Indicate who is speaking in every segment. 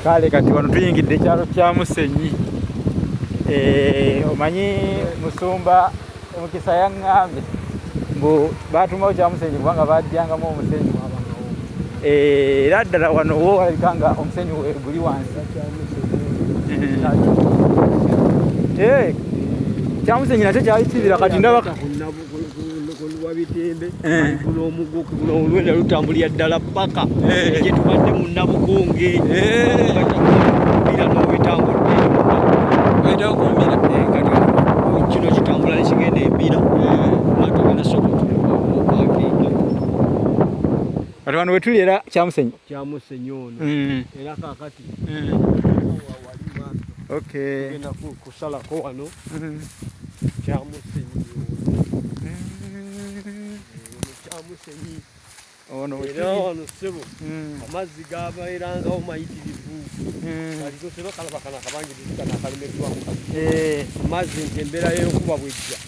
Speaker 1: Kale kati wano tuyingidde ekyalo kya Musenyi. Omanyi Musumba Mukisa yaŋŋambye mbu baatumawo kya Musenyi kubanga bajjangamu omusenyu. Era ddala wano wo walabika nga omusenyu guli wansi. Kya Musenyi nakyo kyali kibira kati ndaba
Speaker 2: wabitembe kuno omugo kuno olwenda lutambulira ddala paka gye tubadde mu Nabukonge bira n'obitambudde kati kino kitambula nekigenda ebira matogenda Sokoto
Speaker 1: kati wano wetuli era kya Musenyi
Speaker 2: ono era kakati tugenda kusalako wano kya Musenyi era wano ssebo amazzi gabeerangawo mayitirivu kaliko sebo kalabakana kabangi dikana akalimeddwamu amazzi nti embeera y'enkuba bwejja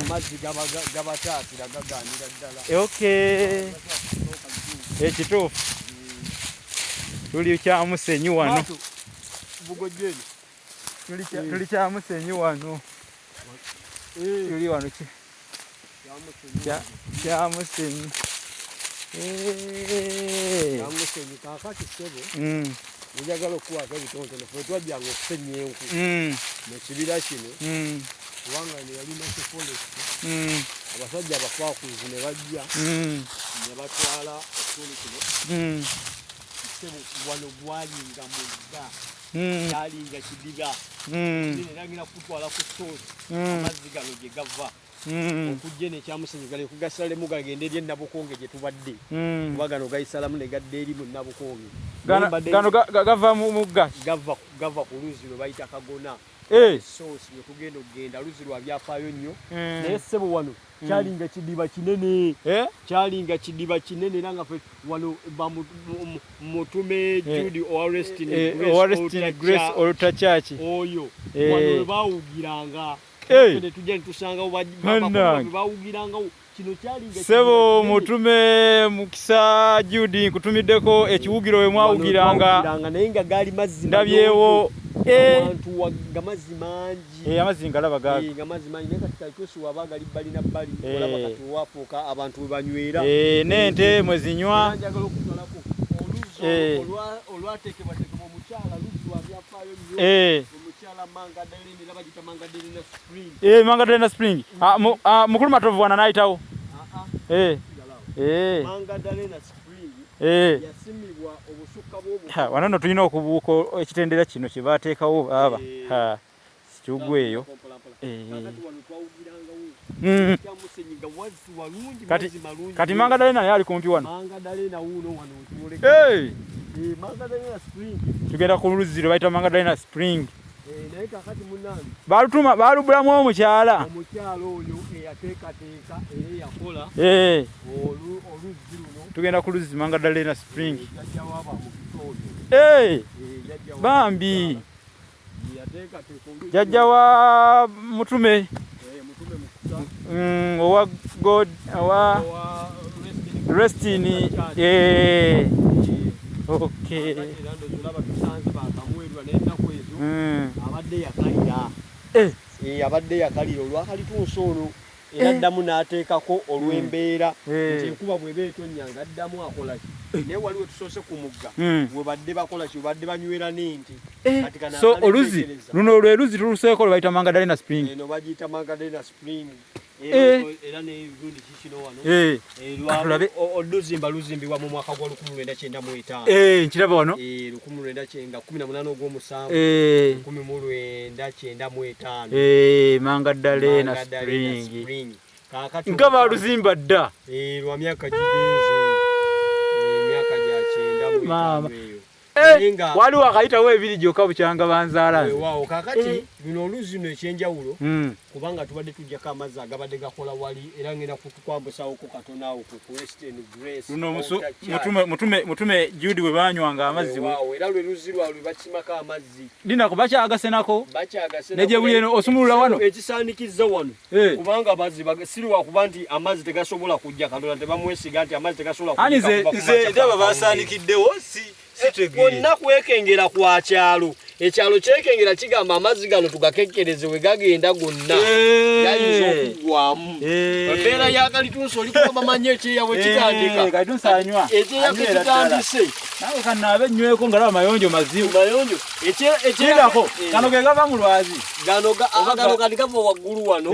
Speaker 2: amazzi gabataatira gaganira ddala
Speaker 1: ekituufu tuli kya Musenyi wano
Speaker 2: bugojjeni
Speaker 1: tuli kya Musenyi wano tuli wano kya Musenyi
Speaker 2: kakati ssebo njagala okuwaako ebitontone fe twajjanga okusenya enku mu kibira kino kubanga yali National Forest abasajja abakwakuzi ne bajja ne batwala ekituli kino ssebo wano gwalinga mudda kyalinga kidiba eragira kutwala ku soosi amazzi gano gye gava okujja n'ekya Musenyi gale kugasalemu gagende eri Nabukonge gye tubadde kuba gano gayisalamu ne gadda eri mu Nabukonge
Speaker 1: gano gava mu mugga
Speaker 2: gava ku luzzi lwe bayita Kagona soosi lwe tugenda okugenda luzzi lwa byafaayo nnyo naye ssebo wano kyalinga kidiba kinene era nga fe wano mutume Judy Orestin
Speaker 1: Grace Olutakyaki
Speaker 2: oyo wano we baawugiranga tujja netusangawo bawugirangawo kino kyalinga
Speaker 1: ssebo mutume Mukisa Judy nkutumiddeko ekiwugiro we mwawugiranga
Speaker 2: naye nga gaali mazzi
Speaker 1: ndabyewo
Speaker 2: abantu gamazzi mangi
Speaker 1: amazzi ngalaba
Speaker 2: gamazzi mangi naye kati kalikosi waba gali bbali na bbali olaba kati wafuuka abantu we banywera
Speaker 1: n'ente mwe zinywa
Speaker 2: njagala okutwalako oluzi olwateekebwateekebwa omukyala luzzi lwa byafaayo nnyo omukyala Mangadalena era bagita Mangadalena Spring
Speaker 1: Mangadalena Spring mukulu Matovu wana nayitawo
Speaker 2: Mangadalena Spring yasimibwa obusukka bw'obu
Speaker 1: wano nno tulina okubuuka ekitendera kino kye baateekawo baba kikyugwa eyo kati Mangadalena naye ali kumpi wano tugenda ku luzzi lwe bayita Mangadalena Spring
Speaker 2: naye kakati munange
Speaker 1: baalubulamu omukyala
Speaker 2: oyo eyateekateeka era yakola oluzzi luno
Speaker 1: tugenda ku luzzi Mangadalena Spring bambi jajja wa mutume owa God owa Restin
Speaker 2: abadde yakalira olwakalituusa olwo era addamu n'ateekako olw'embeera nti enkuba bw'eba etonyanga addamu akolaki naye waliwo tusoose ku mugga bwe badde bakolaki bwe badde banywera n'ente
Speaker 1: so oluzi luno lwe luzi tuluseeko lwe bayita Mangadalena Spring
Speaker 2: eno bagiyita Mangadalena Spring era n'ebirundi kikino wano oluzimba luzimbibwa mu mwaka gwa 1995
Speaker 1: nkiraba wano
Speaker 2: 18 ogw'omusanvu 1995
Speaker 1: Mangadalena Spring nga baluzimba dda
Speaker 2: lwa myaka gigenze emyaka gya 9
Speaker 1: waliwo akayitawo ebiri gyokka bukyanga banzaala
Speaker 2: waawo kakati luno oluzi no ekyenjawulo kubanga tubadde tujjako amazzi agabadde gakola wali era ngenda kutukwambusawoko katonaawo ku Western Grace
Speaker 1: luno mutume Judy we banywanga amazzi
Speaker 2: era lwe luzi lwalwe bakimako amazzi
Speaker 1: linako bakyagasenako negye buli eno osumulula wano
Speaker 2: ekisaanikiza wano kubanga amazzi siriwa kuba nti amazzi tegasobola kujja Katonda tebamwesiga nti amazzi tegasobola kujja
Speaker 1: nze ndaba basaanikiddewo
Speaker 2: kwonna kwekengera kwa kyalo ekyalo kyekengera kigamba amazzi gano tugakekkereze we gagenda gonna gayinza okugwamu embeera yakalitunsi olikuba bamanye ekyeya bwe kitandika
Speaker 1: kalitunsi anywa
Speaker 2: ekyeya bwe kitandise
Speaker 1: nawe kanaabe nnyweko nga laba mayonjo mazibu
Speaker 2: mayonjo
Speaker 1: ekyerako kano ge gava mu lwazi
Speaker 2: gano kati gava waggulu wano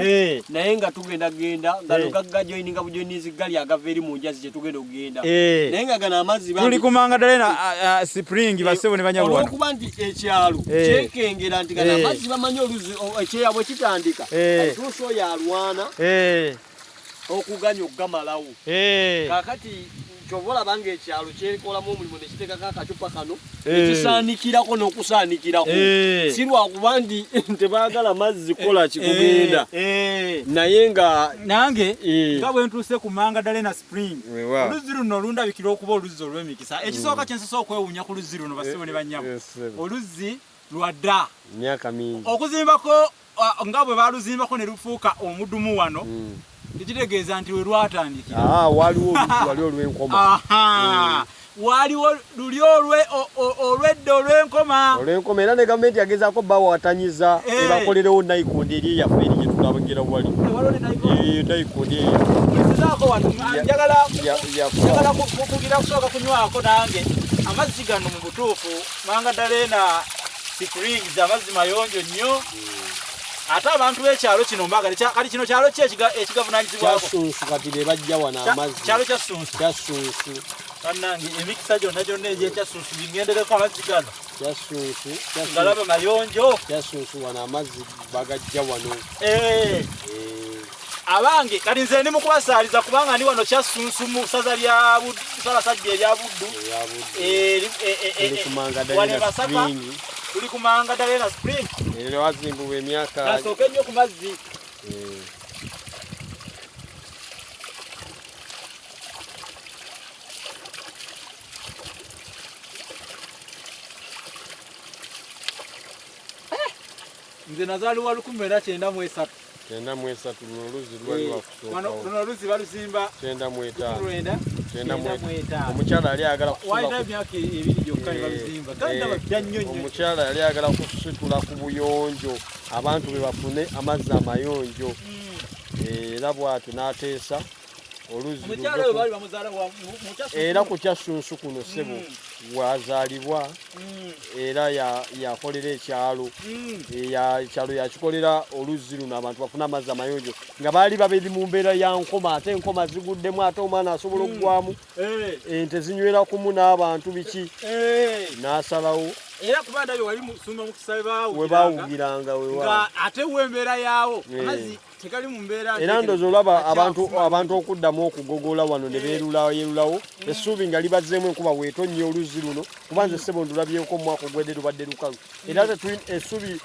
Speaker 2: naye nga tugenda genda gano gagajoyininga bujoyinizi gali agava eri mu njazi kyetugenda okugenda naye nga gano amazzi
Speaker 1: tuli kumanga ddala na spring basebo ne banyabwana
Speaker 2: olwokuba nti ekyalo kyekengera nti gano amazzi bamanyi oluzi ekyeya bwe kitandika alituusi oyo alwana okuganya okugamalawo kakati kyova olabanga ekyalo kyekolamu omulimu nekiteekako akacupa kano ekisaanikirako n'okusaanikirako si lwakuba nti tebaagala mazzi kola kikugenda naye nga
Speaker 1: nange nga bwe ntuuse ku manga ddala na spring oluzzi luno olundabikira okuba oluzzi olw'emikisa ekisooka kyensosa okwewuunya ku luzzi luno basebo ne bannyamu oluzzi lwadda
Speaker 2: myaka mingi
Speaker 1: okuzimbako nga bwe baluzimbako ne lufuuka omuddumu wano tekitegeeza nti we lwatandikira
Speaker 2: waliwo oluzzi wali olw'enkoma
Speaker 1: waliwo luli olwedda olw'enkoma
Speaker 2: era ne gavumenti yagezaako bawatanyiza ebakolerewo nayikondo eri yaffe eri gyetulabagera wali nayikondo
Speaker 1: njagala kugira kusooka kunywako nange amazzi gano mu butuufu manga ddala na springs amazzi mayonjo nnyo ate abantu b'ekyalo kino mbagala kati kino kyalo ki ekigavunanyizibwako
Speaker 2: kyasunsu kati be bajja wano amazzi
Speaker 1: kyalo kyasunsu kannange emikisa gyonna egyekyasunsu bingendereko amazzi gano
Speaker 2: kyasunsu
Speaker 1: galaba mayonjo
Speaker 2: kyasunsu wano amazzi bagajja wano
Speaker 1: abange kati nze ndi mu kubasaaliza kubanga ndi wano kyasunsu mu ssaza lya Ssaabasajja erya Buddu wane Masaka tuli kumanga ddala na spring
Speaker 2: era wazimbibwa emyaka
Speaker 1: nasooke nnyo ku mazzi nze nazaliwa 1993
Speaker 2: luno oluzzi lwali lwakusookawo
Speaker 1: luno oluzzi baluzimba
Speaker 2: 95 omukyala yali ayagala omukyala yali ayagala kusitula ku buyonjo abantu be bafune amazzi amayonjo era bw'atyo n'ateesa oluzzi era ku kyasunsu kuno ssebo wazaalibwa era yakolera ekyalo ekyalo yakikolera oluzzi luno abantu bafuna amazzi amayonjo nga baali babiri mu mbeera ya nkoma ate enkoma ziguddemu ate omwana asobola okugwamu ente zinywera kumu n'abantu biki n'asalawo
Speaker 1: era kuba ndabye wali musumba mu kisaba
Speaker 2: we baawugiranga
Speaker 1: nga ate w'embeera yaawo amazzi tekali mu mbeera
Speaker 2: era ndozo olaba abantu okuddamu okugogola wano ne beerulawo essuubi nga libazzeemu enkuba weetonnye oluzzi luno kuba nze ssebo ndulabyeko omwaka ogwedde lubadde lukalu era essuubi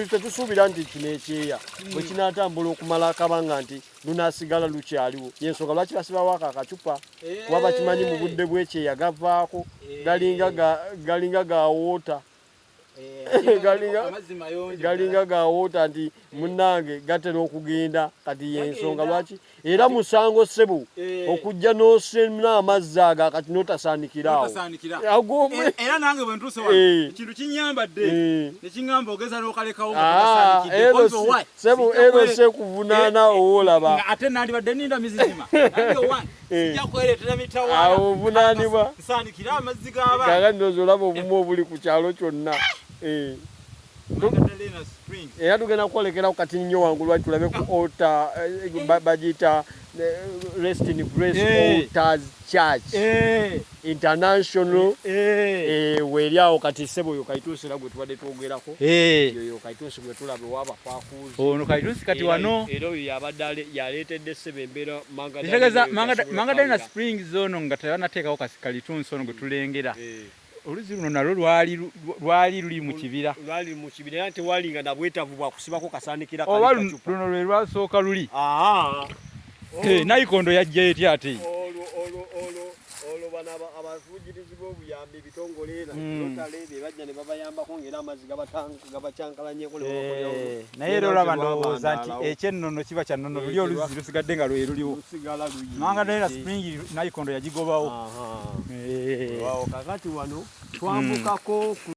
Speaker 2: tetusuubira nti kino ekyeya bwe kinaatambula okumala akabanga nti lunaasigala lukyaliwo yensonga lwaki basibawo ako akacupa kuba bakimanyi mu budde bw'ekyeya gavaako galinga gawoota galinga gawoota nti munnange gatera okugenda kati yensonga lwaki era musango ssebo okujja n'osena amazzi ago kati n'otasaanikiraawo
Speaker 1: era nange bwe ntuuse ekintu kinyambadde nekiŋŋamba ogeza n'okalekawo
Speaker 2: ssebo eno sekuvunaana owoolaba
Speaker 1: ate nandibadde ninda mizizima sijja kwereetera mitawaana
Speaker 2: obuvunaanibwa
Speaker 1: nsaanikire amazzi g'abaana
Speaker 2: kakati ndozi olaba obumu obuli ku kyalo kyonna era tugenda kwolekeraku kati nnyo wangulu lwaki tulabe ku altar bagiyita Rest in Grace Altars Church International weeri awo kati ssebo oyo Kayituusi era gwe tubadde twogerako oyo Kayituusi gwe tulabe waba kwakuuzi
Speaker 1: ono Kayituusi kati wano
Speaker 2: era oyo yabadde yaleetedde ssebo embeera
Speaker 1: Mangadali na Springs ono nga tebanateekawo Kayituusi ono gwe tulengera oluzzi luno nalwo lwali luli mu kibira
Speaker 2: era tewalinga nabwetavu bwakusibako kasaanikira
Speaker 1: oba luno lwe lwasooka luli nayikondo yajja etya ate
Speaker 2: olwo bano abavujirizi b'obuyambi bitongole lotale bye bajja ne babayambako ng'era amazzi gabacyankalanyeko ne babakolerawo.
Speaker 1: Naye era olaba ndowooza nti ekyennono kiba kya nnono luli oluzzi lusigadde nga lwe luliwo. Nanga naye spring nayikondo yagigobawo.
Speaker 2: Kakati wano twambukako